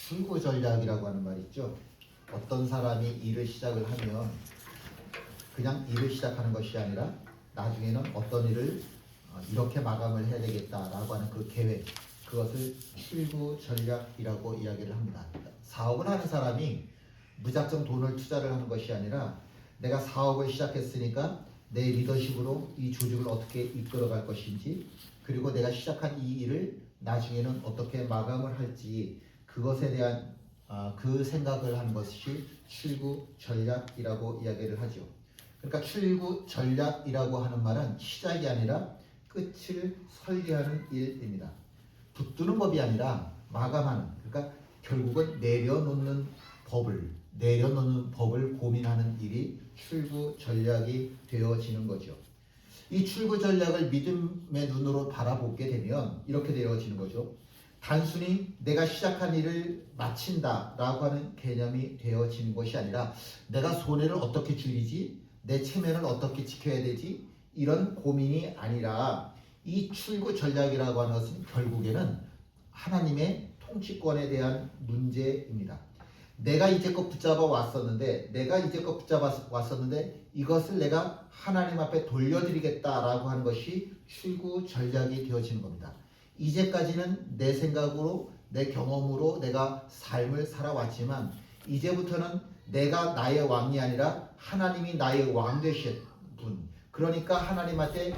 출구 전략이라고 하는 말이 있죠. 어떤 사람이 일을 시작을 하면 그냥 일을 시작하는 것이 아니라 나중에는 어떤 일을 이렇게 마감을 해야 되겠다라고 하는 그 계획, 그것을 출구 전략이라고 이야기를 합니다. 사업을 하는 사람이 무작정 돈을 투자를 하는 것이 아니라 내가 사업을 시작했으니까 내 리더십으로 이 조직을 어떻게 이끌어갈 것인지, 그리고 내가 시작한 이 일을 나중에는 어떻게 마감을 할지, 그것에 대한 그 생각을 하는 것이 출구 전략이라고 이야기를 하죠. 그러니까 출구 전략이라고 하는 말은 시작이 아니라 끝을 설계하는 일입니다. 붙드는 법이 아니라 마감하는, 그러니까 결국은 내려놓는 법을 고민하는 일이 출구 전략이 되어지는 거죠. 이 출구 전략을 믿음의 눈으로 바라보게 되면 이렇게 되어지는 거죠. 단순히 내가 시작한 일을 마친다라고 하는 개념이 되어지는 것이 아니라 내가 손해를 어떻게 줄이지, 내 체면을 어떻게 지켜야 되지, 이런 고민이 아니라 이 출구 전략이라고 하는 것은 결국에는 하나님의 통치권에 대한 문제입니다. 내가 이제껏 붙잡아 왔었는데 이것을 내가 하나님 앞에 돌려드리겠다라고 하는 것이 출구 전략이 되어지는 겁니다. 이제까지는 내 생각으로, 내 경험으로 내가 삶을 살아왔지만 이제부터는 내가 나의 왕이 아니라 하나님이 나의 왕 되신 분, 그러니까 하나님한테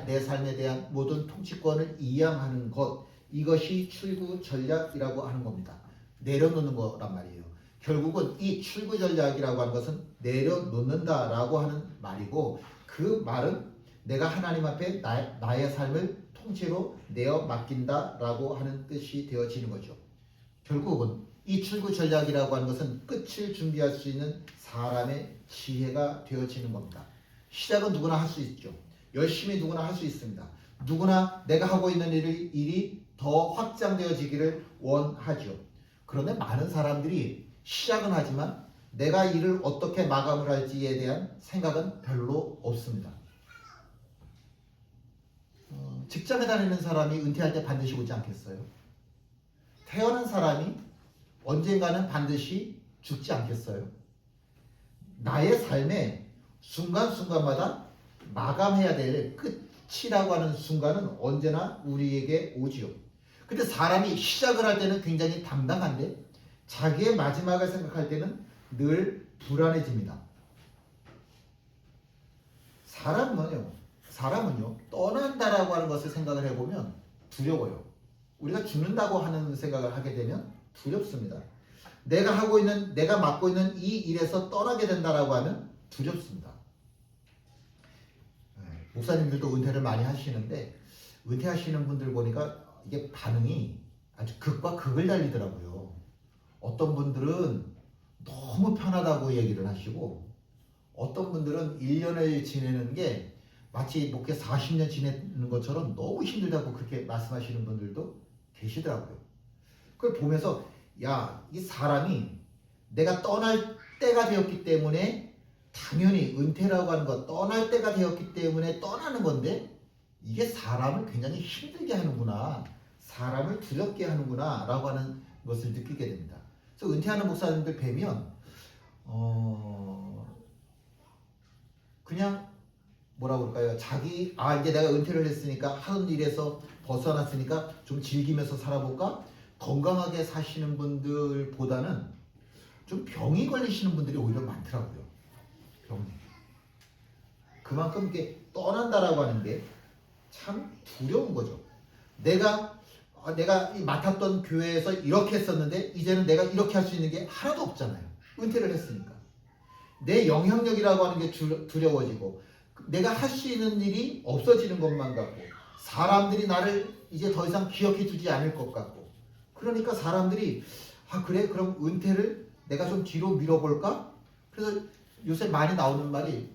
내 삶에 대한 모든 통치권을 이양하는 것, 이것이 출구 전략이라고 하는 겁니다. 내려놓는 거란 말이에요. 결국은 이 출구 전략이라고 하는 것은 내려놓는다라고 하는 말이고, 그 말은 내가 하나님 앞에 나의 삶을 통째로 내어 맡긴다라고 하는 뜻이 되어지는 거죠. 결국은 이 출구 전략이라고 하는 것은 끝을 준비할 수 있는 사람의 지혜가 되어지는 겁니다. 시작은 누구나 할 수 있죠. 열심히 누구나 할 수 있습니다. 누구나 내가 하고 있는 일이 더 확장되어지기를 원하죠. 그런데 많은 사람들이 시작은 하지만 내가 일을 어떻게 마감을 할지에 대한 생각은 별로 없습니다. 직장에 다니는 사람이 은퇴할 때 반드시 오지 않겠어요? 태어난 사람이 언젠가는 반드시 죽지 않겠어요? 나의 삶의 순간순간마다 마감해야 될 끝이라고 하는 순간은 언제나 우리에게 오지요. 근데 사람이 시작을 할 때는 굉장히 당당한데 자기의 마지막을 생각할 때는 늘 불안해집니다. 사람은요 떠난다라고 하는 것을 생각을 해보면 두려워요. 우리가 죽는다고 하는 생각을 하게 되면 두렵습니다. 내가 맡고 있는 이 일에서 떠나게 된다라고 하면 두렵습니다. 목사님들도 은퇴를 많이 하시는데 은퇴하시는 분들 보니까 이게 반응이 아주 극과 극을 달리더라고요. 어떤 분들은 너무 편하다고 얘기를 하시고, 어떤 분들은 1년을 지내는 게 마치 목회 40년 지내는 것처럼 너무 힘들다고 그렇게 말씀하시는 분들도 계시더라고요. 그걸 보면서 이 사람이 내가 떠날 때가 되었기 때문에, 당연히 은퇴라고 하는 것, 떠날 때가 되었기 때문에 떠나는 건데 이게 사람을 굉장히 힘들게 하는구나, 사람을 두렵게 하는구나 라고 하는 것을 느끼게 됩니다. 그래서 은퇴하는 목사님들 뵈면 그냥 뭐라 그럴까요? 이제 내가 은퇴를 했으니까, 하는 일에서 벗어났으니까 좀 즐기면서 살아볼까? 건강하게 사시는 분들보다는 좀 병이 걸리시는 분들이 오히려 많더라고요. 병이. 그만큼 이게 떠난다라고 하는 게 참 두려운 거죠. 내가 맡았던 교회에서 이렇게 했었는데 이제는 내가 이렇게 할 수 있는 게 하나도 없잖아요. 은퇴를 했으니까. 내 영향력이라고 하는 게 두려워지고, 내가 할 수 있는 일이 없어지는 것만 같고, 사람들이 나를 이제 더 이상 기억해 주지 않을 것 같고, 그러니까 사람들이 그래? 그럼 은퇴를 내가 좀 뒤로 밀어볼까? 그래서 요새 많이 나오는 말이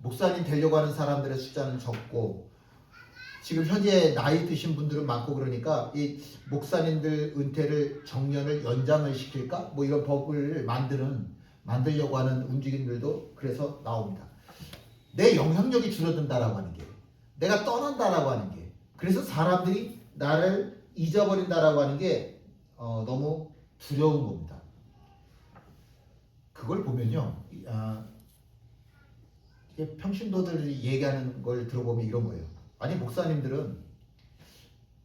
목사님 되려고 하는 사람들의 숫자는 적고, 지금 현재 나이 드신 분들은 많고, 그러니까 이 목사님들 은퇴를 정년을 연장을 시킬까? 이런 법을 만들려고 하는 움직임들도 그래서 나옵니다. 내 영향력이 줄어든다라고 하는 게, 내가 떠난다라고 하는 게, 그래서 사람들이 나를 잊어버린다라고 하는 게 너무 두려운 겁니다. 그걸 보면요, 이게 평신도들이 얘기하는 걸 들어보면 이런 거예요. 아니 목사님들은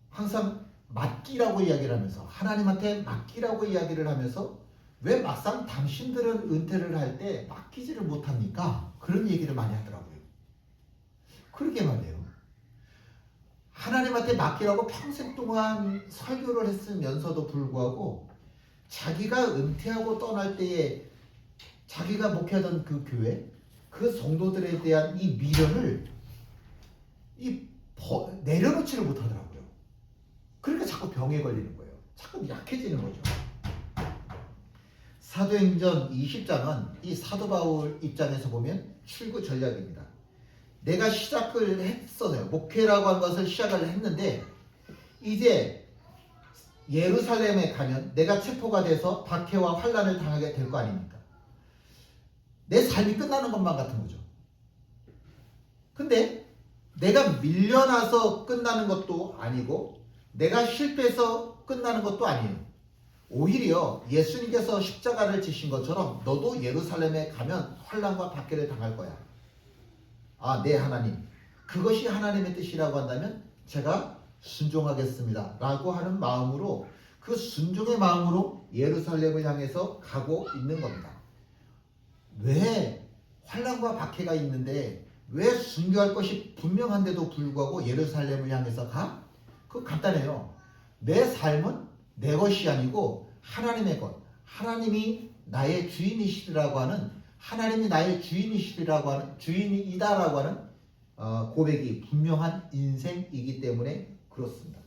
항상 맡기라고 이야기를 하면서 하나님한테 맡기라고 이야기를 하면서 왜 막상 당신들은 은퇴를 할 때 맡기지를 못합니까? 그런 얘기를 많이 하더라고요. 그러게 말이에요. 하나님한테 맡기라고 평생 동안 설교를 했으면서도 불구하고 자기가 은퇴하고 떠날 때에 자기가 목회하던 그 교회, 그 성도들에 대한 이 미련을 내려놓지를 못하더라고요. 그러니까 자꾸 병에 걸리는 거예요. 자꾸 약해지는 거죠. 사도행전 20장은 이 사도 바울 입장에서 보면 출구 전략입니다. 내가 시작을 했어요. 목회라고 한 것을 시작을 했는데 이제 예루살렘에 가면 내가 체포가 돼서 박해와 환란을 당하게 될 거 아닙니까? 내 삶이 끝나는 것만 같은 거죠. 근데 내가 밀려나서 끝나는 것도 아니고 내가 실패해서 끝나는 것도 아니에요. 오히려 예수님께서 십자가를 지신 것처럼 너도 예루살렘에 가면 환란과 박해를 당할 거야. 네 하나님, 그것이 하나님의 뜻이라고 한다면 제가 순종하겠습니다 라고 하는 마음으로, 그 순종의 마음으로 예루살렘을 향해서 가고 있는 겁니다. 왜 환란과 박해가 있는데 왜 순교할 것이 분명한데도 불구하고 예루살렘을 향해서 가? 그거 간단해요. 내 삶은 내 것이 아니고 하나님의 것, 하나님이 나의 주인이시라고 하는, 하나님이 나의 주인이시라고 하는, 주인이다라고 하는 고백이 분명한 인생이기 때문에 그렇습니다.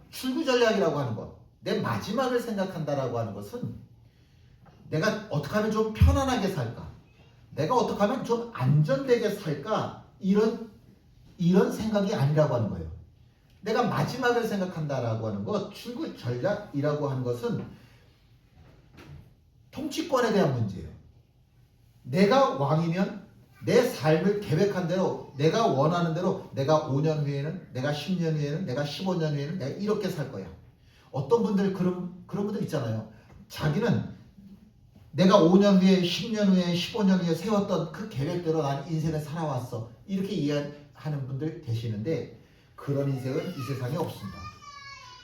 출구 전략이라고 하는 것, 내 마지막을 생각한다라고 하는 것은 내가 어떻게 하면 좀 편안하게 살까, 내가 어떻게 하면 좀 안전되게 살까, 이런 생각이 아니라고 하는 거예요. 내가 마지막을 생각한다라고 하는 것, 출구 전략이라고 하는 것은 통치권에 대한 문제예요. 내가 왕이면 내 삶을 계획한 대로, 내가 원하는 대로 내가 5년 후에는, 내가 10년 후에는, 내가 15년 후에는 내가 이렇게 살 거야. 어떤 분들 그런 분들 있잖아요. 자기는 내가 5년 후에, 10년 후에, 15년 후에 세웠던 그 계획대로 난 인생을 살아왔어. 이렇게 이해하는 분들 계시는데 그런 인생은 이 세상에 없습니다.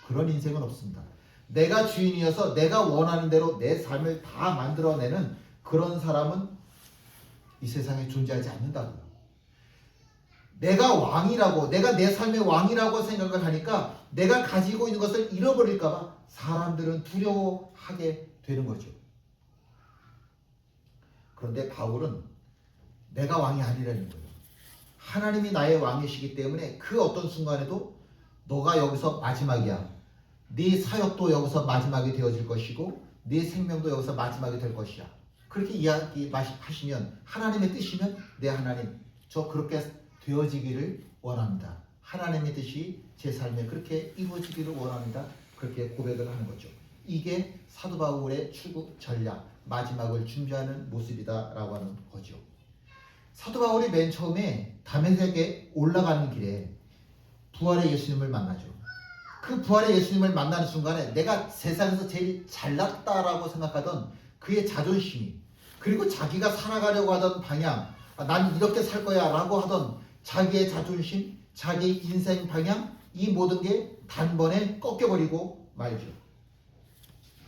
그런 인생은 없습니다. 내가 주인이어서 내가 원하는 대로 내 삶을 다 만들어내는 그런 사람은 이 세상에 존재하지 않는다고요. 내가 왕이라고, 내가 내 삶의 왕이라고 생각을 하니까 내가 가지고 있는 것을 잃어버릴까 봐 사람들은 두려워하게 되는 거죠. 그런데 바울은 내가 왕이 아니라는 거예요. 하나님이 나의 왕이시기 때문에 그 어떤 순간에도 너가 여기서 마지막이야. 네 사역도 여기서 마지막이 되어질 것이고 네 생명도 여기서 마지막이 될 것이야. 그렇게 이야기하시면, 하나님의 뜻이면 네 하나님, 저 그렇게 되어지기를 원합니다. 하나님의 뜻이 제 삶에 그렇게 이루어지기를 원합니다. 그렇게 고백을 하는 거죠. 이게 사도 바울의 출구 전략, 마지막을 준비하는 모습이다라고 하는 거죠. 사도 바울이 맨 처음에 다메섹에 올라가는 길에 부활의 예수님을 만나죠. 그 부활의 예수님을 만나는 순간에 내가 세상에서 제일 잘났다라고 생각하던 그의 자존심이, 그리고 자기가 살아가려고 하던 방향, 난 이렇게 살 거야 라고 하던 자기의 자존심, 자기 인생 방향, 이 모든 게 단번에 꺾여버리고 말죠.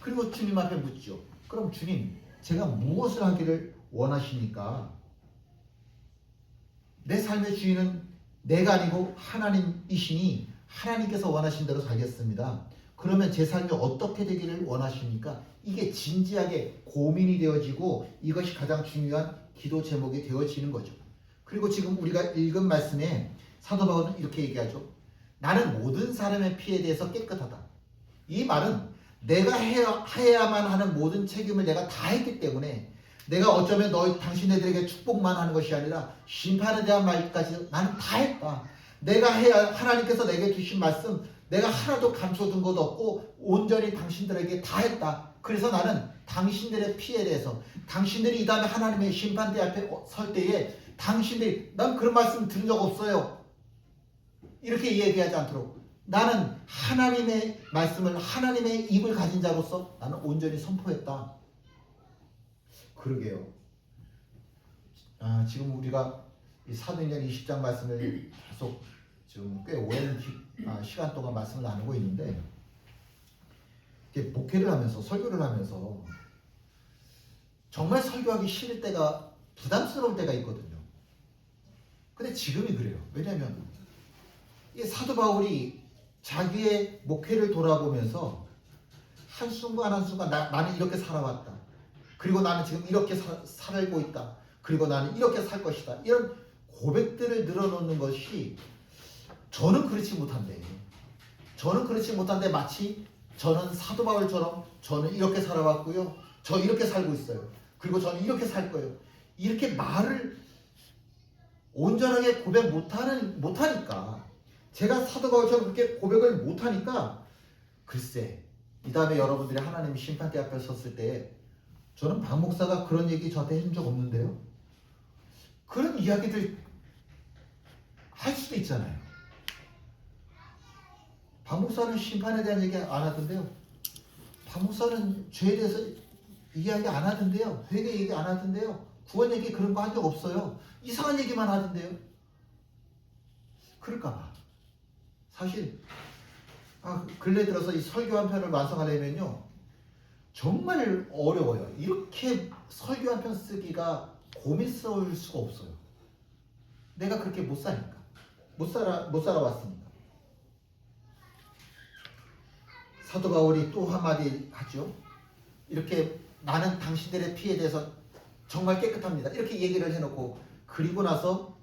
그리고 주님 앞에 묻죠. 그럼 주님, 제가 무엇을 하기를 원하십니까? 내 삶의 주인은 내가 아니고 하나님이시니 하나님께서 원하신 대로 살겠습니다. 그러면 제 삶이 어떻게 되기를 원하십니까? 이게 진지하게 고민이 되어지고 이것이 가장 중요한 기도 제목이 되어지는 거죠. 그리고 지금 우리가 읽은 말씀에 사도 바울은 이렇게 얘기하죠. 나는 모든 사람의 피에 대해서 깨끗하다. 이 말은 내가 해야만 하는 모든 책임을 내가 다 했기 때문에 내가 어쩌면 당신네들에게 축복만 하는 것이 아니라 심판에 대한 말까지 나는 다 했다. 내가 하나님께서 내게 주신 말씀 내가 하나도 감춰둔 것 없고 온전히 당신들에게 다 했다. 그래서 나는 당신들의 피에 대해서, 당신들이 이 다음에 하나님의 심판대 앞에 설 때에 난 그런 말씀 들은 적 없어요. 이렇게 얘기하지 않도록 나는 하나님의 말씀을 하나님의 입을 가진 자로서 나는 온전히 선포했다. 그러게요. 지금 우리가 이 사도행전 20장 말씀을 계속 지금 꽤 오랜 시간 동안 말씀을 나누고 있는데, 목회를 하면서 설교를 하면서 정말 설교하기 싫을 때가, 부담스러울 때가 있거든요. 근데 지금이 그래요. 왜냐하면 이 사도 바울이 자기의 목회를 돌아보면서 한순간 한순간 나는 이렇게 살아왔다. 그리고 나는 지금 이렇게 살고 있다. 그리고 나는 이렇게 살 것이다. 이런 고백들을 늘어놓는 것이 저는 그렇지 못한데 마치 저는 사도 바울처럼 저는 이렇게 살아왔고요. 저 이렇게 살고 있어요. 그리고 저는 이렇게 살 거예요. 이렇게 말을 온전하게 고백 못하니까, 제가 사도 바울처럼 그렇게 고백을 못하니까, 글쎄 이 다음에 여러분들이 하나님의 심판대 앞에 섰을 때 저는 박 목사가 그런 얘기 저한테 해준 적 없는데요. 그런 이야기들 할 수도 있잖아요. 박 목사는 심판에 대한 얘기 안 하던데요. 박 목사는 죄에 대해서 이야기 안 하던데요. 회개 얘기 안 하던데요. 구원 얘기 그런 거 한 적 없어요. 이상한 얘기만 하던데요. 그럴까봐. 사실 근래 들어서 이 설교 한 편을 완성하려면요 정말 어려워요. 이렇게 설교 한 편 쓰기가 고민스러울 수가 없어요. 내가 그렇게 못 사니까. 못 살아왔으니까. 사도 바울이 또 한마디 하죠. 이렇게 나는 당신들의 피에 대해서 정말 깨끗합니다. 이렇게 얘기를 해놓고, 그리고 나서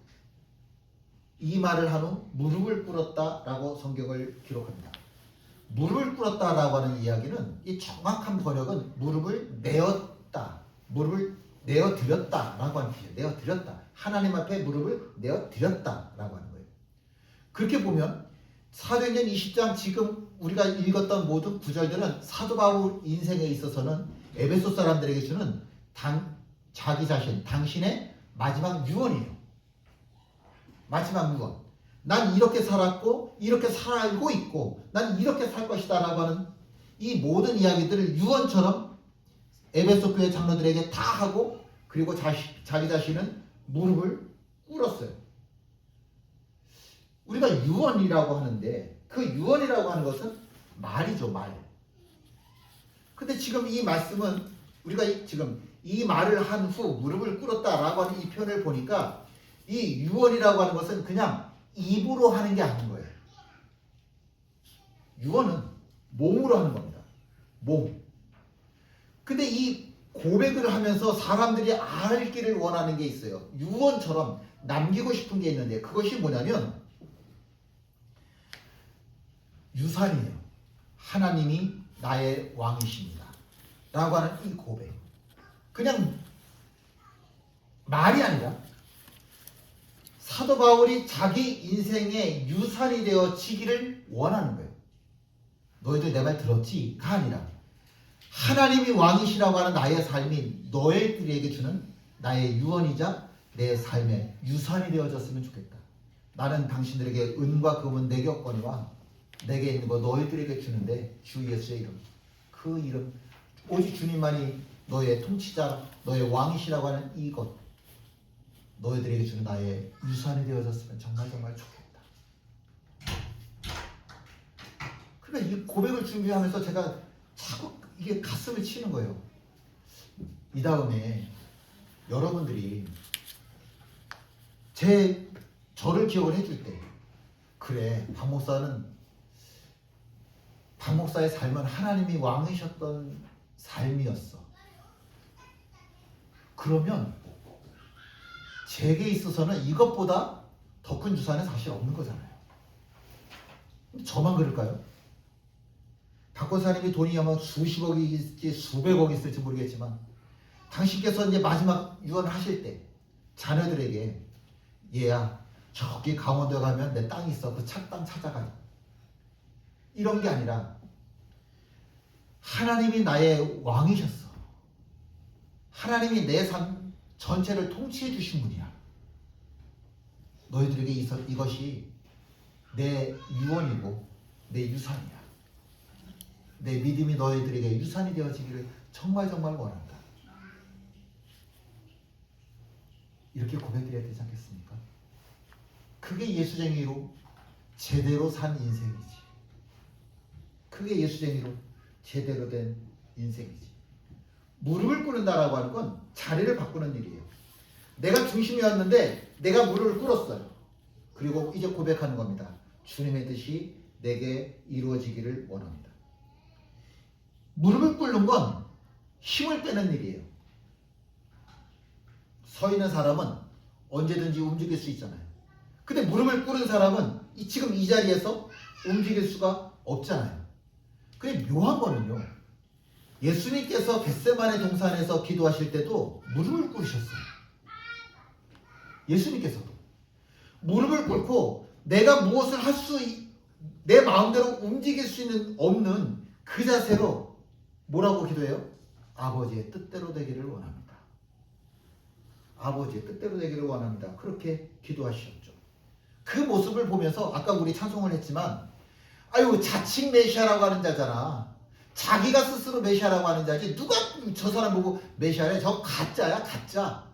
이 말을 한 후 무릎을 꿇었다라고 성경을 기록합니다. 무릎을 꿇었다라고 하는 이야기는, 이 정확한 번역은 무릎을 내었다, 무릎을 내어드렸다라고 하는 뜻이에요. 내어드렸다. 하나님 앞에 무릎을 내어드렸다라고 하는 거예요. 그렇게 보면 사도행전 20장 지금 우리가 읽었던 모든 구절들은 사도 바울 인생에 있어서는 에베소 사람들에게 주는 자기 자신, 당신의 마지막 유언이에요. 마지막 유언. 난 이렇게 살았고 이렇게 살고 있고 난 이렇게 살 것이다 라고 하는 이 모든 이야기들을 유언처럼 에베소 교회 장로들에게 다 하고, 그리고 자기 자신은 무릎을 꿇었어요. 우리가 유언이라고 하는데, 그 유언이라고 하는 것은 말이죠, 말. 근데 지금 이 말씀은 우리가 지금 이 말을 한 후 무릎을 꿇었다라고 하는 이 표현을 보니까, 이 유언이라고 하는 것은 그냥 입으로 하는 게 아닌 거예요. 유언은 몸으로 하는 겁니다. 몸. 근데 이 고백을 하면서 사람들이 알기를 원하는 게 있어요. 유언처럼 남기고 싶은 게 있는데, 그것이 뭐냐면 유산이에요. 하나님이 나의 왕이십니다 라고 하는 이 고백. 그냥 말이 아니라 사도 바울이 자기 인생의 유산이 되어지기를 원하는 거예요. 너희들 내 말 들었지?가 아니라 하나님이 왕이시라고 하는 나의 삶이 너희들에게 주는 나의 유언이자 내 삶의 유산이 되어졌으면 좋겠다. 나는 당신들에게 은과 금은 내게 없거니와 내게 있는 거 너희들에게 주는데, 주 예수의 이름, 그 이름, 오직 주님만이 너의 통치자, 너의 왕이시라고 하는 이것, 너희들에게 주는 나의 유산이 되어졌으면 정말 좋겠다. 그러니까 이 고백을 준비하면서 제가 자꾸 이게 가슴을 치는 거예요. 이 다음에 여러분들이 저를 기억을 해줄 때, 그래, 박 목사의 삶은 하나님이 왕이셨던 삶이었어. 그러면 제게 있어서는 이것보다 더 큰 유산은 사실 없는 거잖아요. 저만 그럴까요? 박권사님이 돈이 아마 수십억이 수백억이 있을지 모르겠지만, 당신께서 이제 마지막 유언하실 때 자녀들에게, 얘야 저기 강원도에 가면 내 땅이 있어, 그 땅 찾아가, 이런 게 아니라 하나님이 나의 왕이셨어. 하나님이 내 삶 전체를 통치해 주신 분이야. 너희들에게 이것이 내 유언이고 내 유산이야. 내 믿음이 너희들에게 유산이 되어지기를 정말 원한다. 이렇게 고백드려야 되지 않겠습니까? 그게 예수쟁이로 제대로 산 인생이지. 그게 예수쟁이로 제대로 된 인생이지. 무릎을 꿇는다라고 하는 건 자리를 바꾸는 일이에요. 내가 중심이었는데 내가 무릎을 꿇었어요. 그리고 이제 고백하는 겁니다. 주님의 뜻이 내게 이루어지기를 원합니다. 무릎을 꿇는 건 힘을 빼는 일이에요. 서 있는 사람은 언제든지 움직일 수 있잖아요. 근데 무릎을 꿇은 사람은 지금 이 자리에서 움직일 수가 없잖아요. 근데 묘한 거는요. 예수님께서 겟세마네 동산에서 기도하실 때도 무릎을 꿇으셨어요. 예수님께서도 무릎을 꿇고 내가 무엇을 내 마음대로 움직일 수 있는 없는 그 자세로 뭐라고 기도해요? 아버지의 뜻대로 되기를 원합니다. 아버지의 뜻대로 되기를 원합니다. 그렇게 기도하셨죠. 그 모습을 보면서 아까 우리 찬송을 했지만 아유 자칭 메시아라고 하는 자잖아. 자기가 스스로 메시아라고 하는 자지 누가 저 사람 보고 메시아래? 저 가짜야 가짜.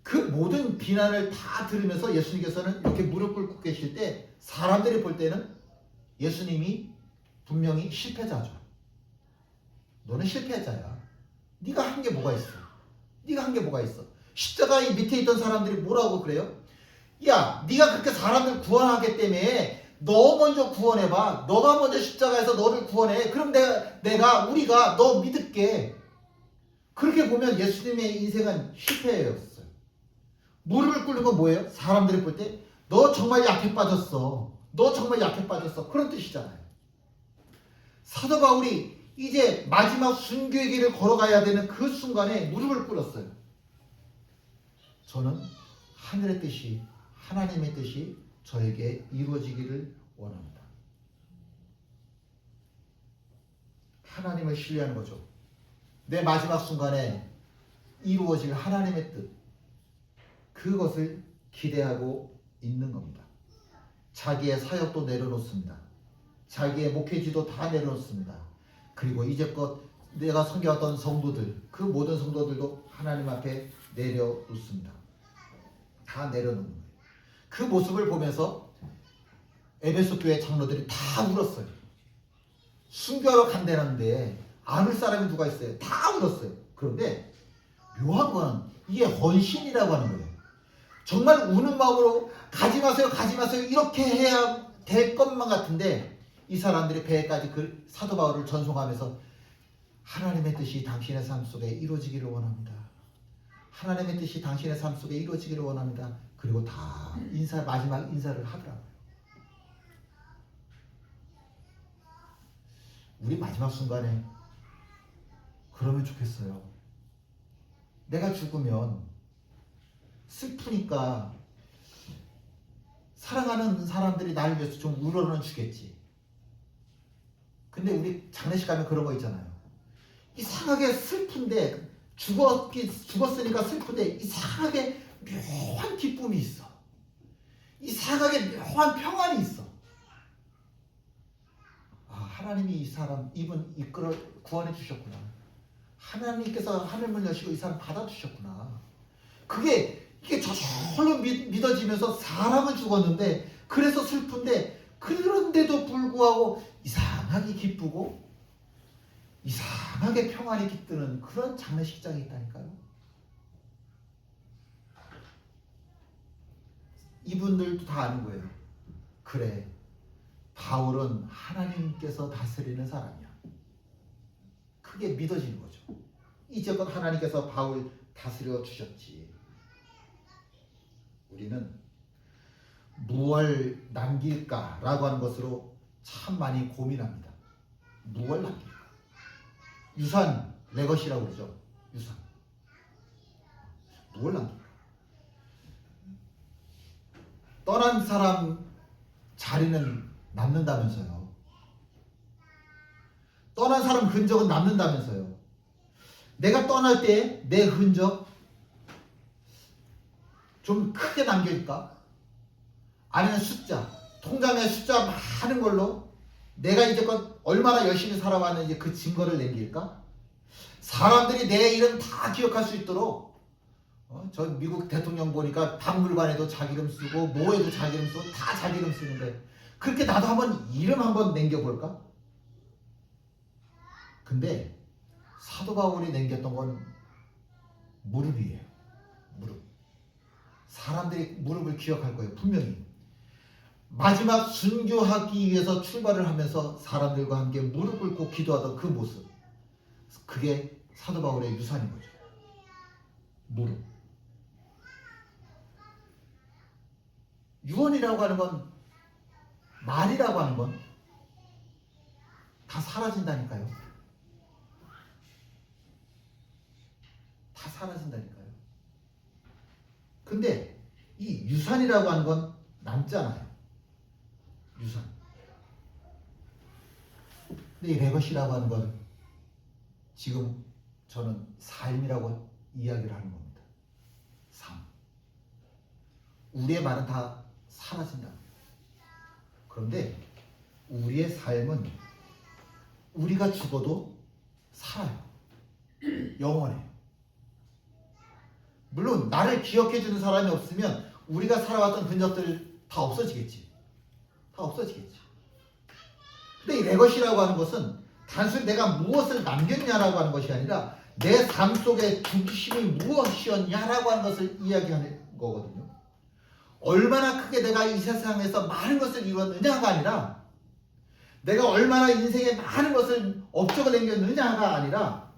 그 모든 비난을 다 들으면서 예수님께서는 이렇게 무릎 꿇고 계실 때 사람들이 볼 때는 예수님이 분명히 실패자죠. 너는 실패자야. 네가 한 게 뭐가 있어? 네가 한 게 뭐가 있어? 십자가 이 밑에 있던 사람들이 뭐라고 그래요? 야, 네가 그렇게 사람들 구원하기 때문에 너 먼저 구원해봐. 너가 먼저 십자가에서 너를 구원해. 그럼 우리가 너 믿을게. 그렇게 보면 예수님의 인생은 실패였어요. 무릎을 꿇는 건 뭐예요? 사람들이 볼 때 너 정말 약해 빠졌어. 너 정말 약해 빠졌어. 그런 뜻이잖아요. 사도 바울이 이제 마지막 순교의 길을 걸어가야 되는 그 순간에 무릎을 꿇었어요. 저는 하늘의 뜻이 하나님의 뜻이 저에게 이루어지기를 원합니다. 하나님을 신뢰하는 거죠. 내 마지막 순간에 이루어질 하나님의 뜻, 그것을 기대하고 있는 겁니다. 자기의 사역도 내려놓습니다. 자기의 목회지도 다 내려놓습니다. 그리고 이제껏 내가 섬겨왔던 성도들, 그 모든 성도들도 하나님 앞에 내려놓습니다. 다 내려놓는 거예요. 그 모습을 보면서 에베소 교회 장로들이 다 울었어요. 순교하러 간다는데 안 울 사람이 누가 있어요? 다 울었어요. 그런데 묘한 건 이게 헌신이라고 하는 거예요. 정말 우는 마음으로 가지 마세요 이렇게 해야 될 것만 같은데 이 사람들이 배에까지 그 사도 바울을 전송하면서 하나님의 뜻이 당신의 삶 속에 이루어지기를 원합니다. 하나님의 뜻이 당신의 삶 속에 이루어지기를 원합니다. 그리고 다 마지막 인사를 하더라고요. 우리 마지막 순간에 그러면 좋겠어요. 내가 죽으면 슬프니까 사랑하는 사람들이 나를 위해서 좀 울어는 주겠지. 근데 우리 장례식 가면 그런 거 있잖아요. 이상하게 슬픈데 죽었으니까 슬픈데 이상하게 묘한 기쁨이 있어. 이상하게 묘한 평안이 있어. 아, 하나님이 이분 이끌어 구원해 주셨구나. 하나님께서 하늘문 여시고 이 사람 받아주셨구나. 이게 저절로 믿어지면서 사람은 죽었는데 그래서 슬픈데 그런데도 불구하고 이상하게 기쁘고 이상하게 평안이 깃드는 그런 장례식장이 있다니까요. 이분들도 다 아는 거예요. 그래, 바울은 하나님께서 다스리는 사람이야. 그게 믿어지는 거죠. 이제껏 하나님께서 바울 다스려 주셨지. 우리는 무엇을 남길까라고 하는 것으로 참 많이 고민합니다. 무엇을 남길까? 유산, 레거시라고 그러죠. 유산. 무엇을 남길까? 떠난 사람 자리는 남는다면서요. 떠난 사람 흔적은 남는다면서요. 내가 떠날 때 내 흔적 좀 크게 남길까? 아니면 숫자 통장에 숫자 많은 걸로 내가 이제껏 얼마나 열심히 살아왔는지 그 증거를 남길까? 사람들이 내 이름 다 기억할 수 있도록 저 미국 대통령 보니까 박물관에도 자기 이름 쓰고 뭐에도 자기 이름 쓰고 다 자기 이름 쓰는데 그렇게 나도 한번 이름 한번 남겨볼까? 근데 사도 바울이 남겼던 건 무릎이에요. 무릎. 사람들이 무릎을 기억할 거예요. 분명히. 마지막 순교하기 위해서 출발을 하면서 사람들과 함께 무릎 꿇고 기도하던 그 모습. 그게 사도 바울의 유산인 거죠. 무릎. 유언이라고 하는 건, 말이라고 하는 건 다 사라진다니까요. 다 사라진다니까요. 근데 이 유산이라고 하는 건 남잖아요. 유산. 근데 이 레거시라고 하는 건 지금 저는 삶이라고 이야기를 하는 겁니다. 삶. 우리의 말은 다 사라진다. 그런데 우리의 삶은 우리가 죽어도 살아요. 영원해요. 물론 나를 기억해주는 사람이 없으면 우리가 살아왔던 흔적들 다 없어지겠지. 다 없어지겠지. 근데 이 레거시라고 하는 것은 단순히 내가 무엇을 남겼냐라고 하는 것이 아니라 내 삶 속에 중심이 무엇이었냐라고 하는 것을 이야기하는 거거든요. 얼마나 크게 내가 이 세상에서 많은 것을 이뤘느냐가 아니라 내가 얼마나 인생에 많은 것을 업적을 남겼느냐가 아니라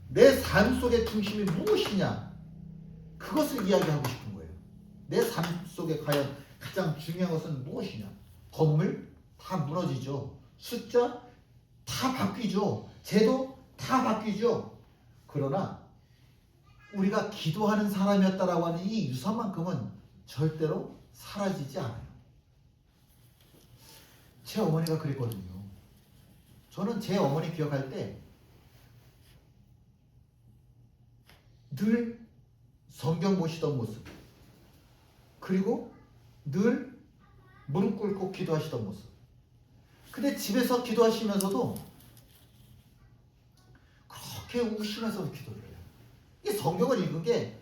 내 삶 속의 중심이 무엇이냐 그것을 이야기하고 싶은 거예요. 내 삶 속에 과연 가장 중요한 것은 무엇이냐. 건물 다 무너지죠. 숫자 다 바뀌죠. 제도 다 바뀌죠. 그러나 우리가 기도하는 사람이었다라고 하는 이 유산만큼은 절대로 사라지지 않아요. 제 어머니가 그랬거든요. 저는 제 어머니 기억할 때 늘 성경 보시던 모습, 그리고 늘 무릎 꿇고 기도하시던 모습. 근데 집에서 기도하시면서도 그렇게 우시면서 기도를 해요. 이 성경을 읽은 게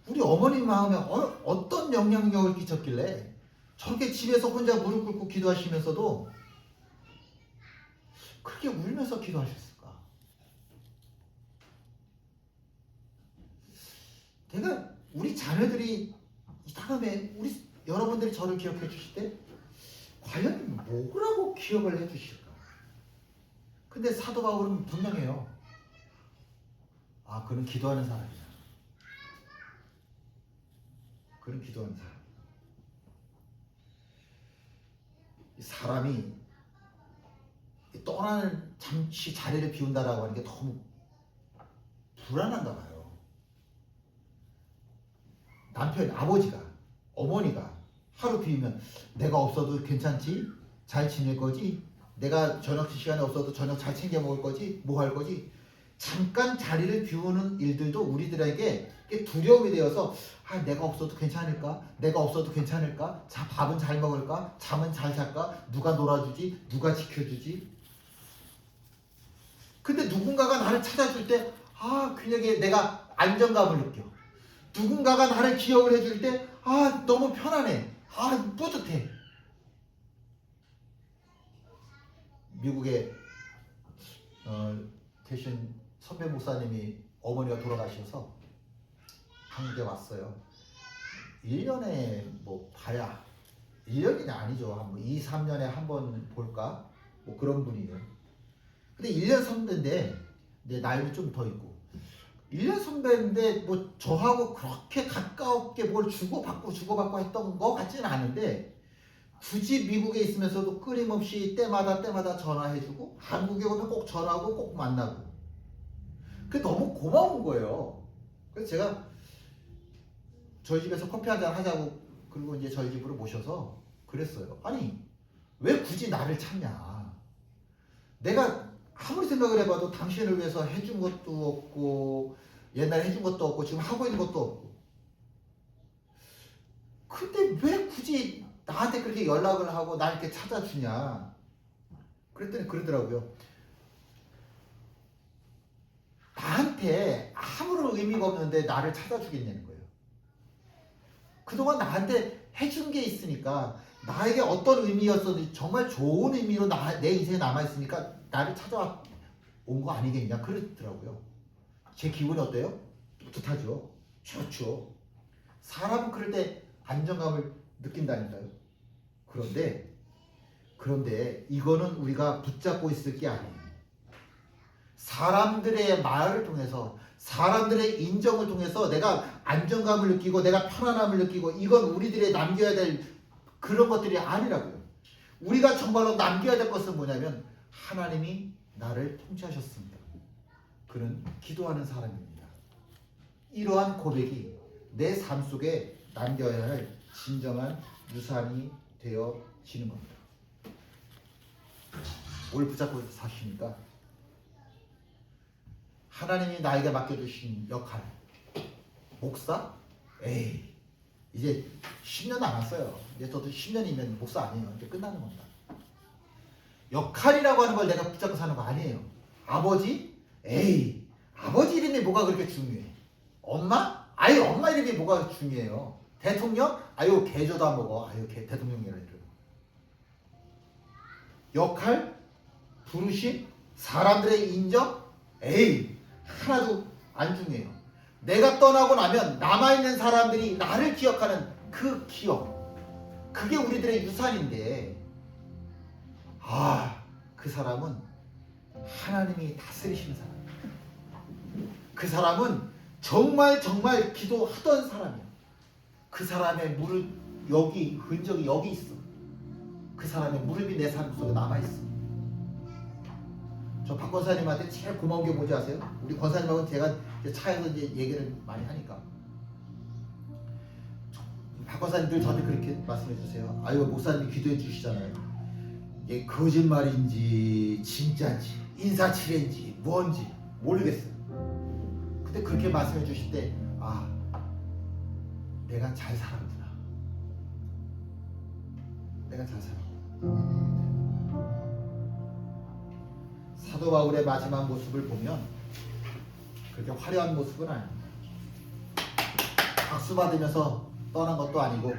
우리 어머니 마음에 어떤 영향력을 끼쳤길래 저렇게 집에서 혼자 무릎 꿇고 기도하시면서도 그렇게 울면서 기도하셨을까? 내가 우리 자녀들이 이 다음에 우리 여러분들이 저를 기억해 주실 때 과연 뭐라고 기억을 해 주실까? 근데 사도 바울은 분명해요. 아, 그는 기도하는 사람이야. 그는 기도하는 사람. 사람이 떠나는 잠시 자리를 비운다라고 하는 게 너무 불안한가 봐요. 남편, 아버지가, 어머니가 하루 비우면 내가 없어도 괜찮지? 잘 지낼 거지? 내가 저녁 시간에 없어도 저녁 잘 챙겨 먹을 거지? 뭐 할 거지? 잠깐 자리를 비우는 일들도 우리들에게 두려움이 되어서 아, 내가 없어도 괜찮을까? 내가 없어도 괜찮을까? 자, 밥은 잘 먹을까? 잠은 잘 잘까? 누가 놀아주지? 누가 지켜주지? 근데 누군가가 나를 찾아줄 때 아, 그녀에게 내가 안정감을 느껴. 누군가가 나를 기억을 해줄 때 아, 너무 편안해. 아, 뿌듯해. 미국에 계신 선배 목사님이 어머니가 돌아가셔서 한국에 왔어요. 1년에 뭐 봐야 1년이 아니죠. 한 2, 3년에 한 번 볼까? 뭐 그런 분이에요. 근데 1년 선배인데 내 나이는 좀 더 있고 1년 선배인데 뭐 저하고 그렇게 가깝게 뭘 주고받고 했던 거 같지는 않은데 굳이 미국에 있으면서도 끊임없이 때마다 전화해주고 한국에 오면 꼭 전화하고 꼭 만나고 그게 너무 고마운 거예요. 그래서 제가 저희 집에서 커피 한잔 하자고 그리고 이제 저희 집으로 모셔서 그랬어요. 아니 왜 굳이 나를 찾냐. 내가 아무리 생각을 해봐도 당신을 위해서 해준 것도 없고 옛날에 해준 것도 없고 지금 하고 있는 것도 없고 근데 왜 굳이 나한테 그렇게 연락을 하고 날 이렇게 찾아주냐? 그랬더니 그러더라고요. 나한테 아무런 의미가 없는데 나를 찾아주겠냐는 거예요. 그동안 나한테 해준 게 있으니까, 나에게 어떤 의미였었는지 정말 좋은 의미로 내 인생에 남아있으니까 나를 찾아온 거 아니겠냐 그러더라고요. 제 기분이 어때요? 뿌듯하죠. 좋죠. 사람은 그럴 때 안정감을 느낀다니까요. 그런데 이거는 우리가 붙잡고 있을 게 아니에요. 사람들의 말을 통해서, 사람들의 인정을 통해서 내가 안정감을 느끼고 내가 편안함을 느끼고, 이건 우리들의 남겨야 될 그런 것들이 아니라고요. 우리가 정말로 남겨야 될 것은 뭐냐면, 하나님이 나를 통치하셨습니다. 그는 기도하는 사람입니다. 이러한 고백이 내 삶 속에 남겨야 할 진정한 유산이 되어지는 겁니다. 뭘 붙잡고 사십니까? 하나님이 나에게 맡겨주신 역할, 목사? 에이, 이제 10년 남았어요. 이제 저도 10년이면 목사 아니에요. 이제 끝나는 겁니다. 역할이라고 하는 걸 내가 붙잡고 사는 거 아니에요. 아버지? 에이, 아버지 이름이 뭐가 그렇게 중요해? 엄마? 아유, 엄마 이름이 뭐가 중요해요? 대통령? 아유, 개조도 안 먹어. 아유, 대통령이라 이러고. 역할? 부르심? 사람들의 인정? 에이, 하나도 안 중요해요. 내가 떠나고 나면 남아있는 사람들이 나를 기억하는 그 기억, 그게 우리들의 유산인데, 그 사람은 하나님이 다스리시는 사람이에요. 그 사람은 정말 기도하던 사람이에요. 그 사람의 무릎, 여기 흔적이 여기 있어. 그 사람의 무릎이 내 삶 속에 남아있어. 저 박 권사님한테 제일 고마운 게 뭔지 아세요? 우리 권사님하고 제가 차에서 이제 얘기를 많이 하니까, 박 권사님들 저한테 그렇게 말씀해 주세요. 아유, 목사님이 기도해 주시잖아요. 이게 거짓말인지 진짜인지 인사치레인지 뭔지 모르겠어요. 근데 그렇게 말씀해 주실 때, 내가 잘 살았구나. 내가 잘 살았구나. 사도 바울의 마지막 모습을 보면 그렇게 화려한 모습은 아닙니다. 박수 받으면서 떠난 것도 아니고,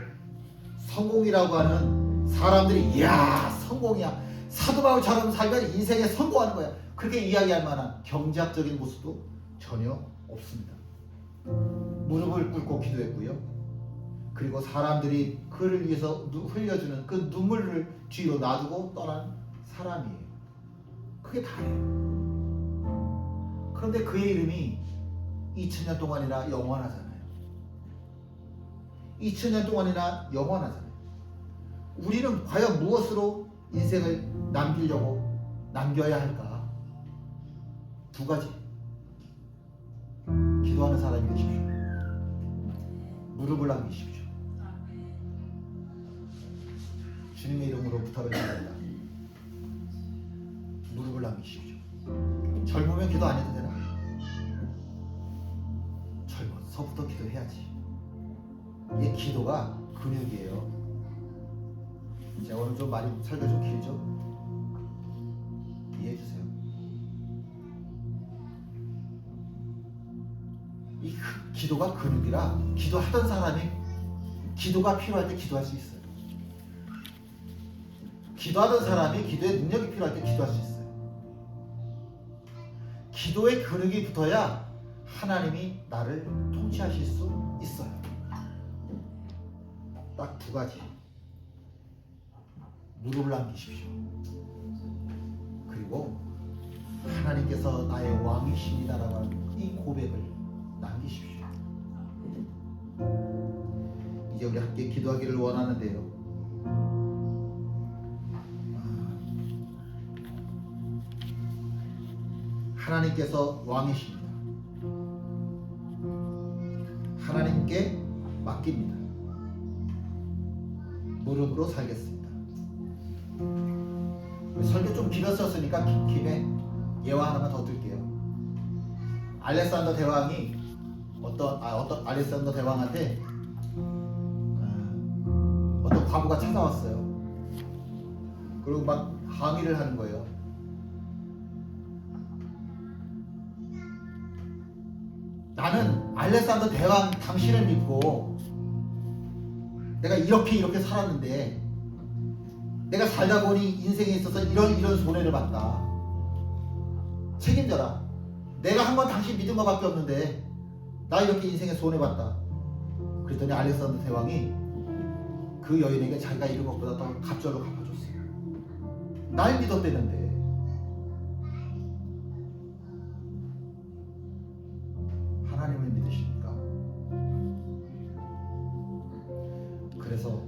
성공이라고 하는 사람들이 이야 성공이야, 사도 바울처럼 살면 인생에 성공하는 거야, 그렇게 이야기할 만한 경제학적인 모습도 전혀 없습니다. 무릎을 꿇고 기도했고요. 그리고 사람들이 그를 위해서 흘려주는 그 눈물을 뒤로 놔두고 떠난 사람이에요. 그게 다예요. 그런데 그의 이름이 2000년 동안이나 영원하잖아요. 2000년 동안이나 영원하잖아요. 우리는 과연 무엇으로 인생을 남겨야 할까? 두 가지. 기도하는 사람이 되십시오. 무릎을 남기십시오. 주님의 이름으로 부탁을 드립니다. 무릎을 남기십시오. 젊으면 기도 안 해도 되나? 젊어서부터 기도해야지. 이게 기도가 근육이에요. 제가 오늘 좀 많이 설교 좀 길죠? 이해해 주세요. 이 기도가 근육이라, 기도하던 사람이 기도가 필요할 때 기도할 수 있어요. 기도하던 사람이 기도의 능력이 필요할 때 기도할 수 있어요. 기도의 근육이 붙어야 하나님이 나를 통치하실 수 있어요. 딱 두 가지. 무릎을 남기십시오. 그리고 하나님께서 나의 왕이십니다라고 하는 이 고백을 남기십시오. 이제 우리 함께 기도하기를 원하는데요. 하나님께서 왕이십니다. 하나님께 맡깁니다. 무릎으로 살겠습니다. 설교 좀 길었었으니까 김에 예화 하나만 더 드릴게요. 알렉산더 대왕이 어떤 알렉산더 대왕한테 어떤 과부가 찾아왔어요. 그리고 막 항의를 하는 거예요. 나는 알렉산더 대왕 당신을 믿고 내가 이렇게 살았는데 내가 살다 보니 인생에 있어서 이런 손해를 봤다. 책임져라. 내가 한 번 당신 믿은 것밖에 없는데 나 이렇게 인생에 손해봤다. 그랬더니 알렉산더 대왕이 그 여인에게 자기가 잃은 것보다 더 갑절로 갚아줬어요. 날 믿었대는데. 하나님을 믿으십니까? 그래서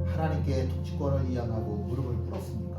하나님께 통치권을 이양하고 무릎을 꿇었습니까?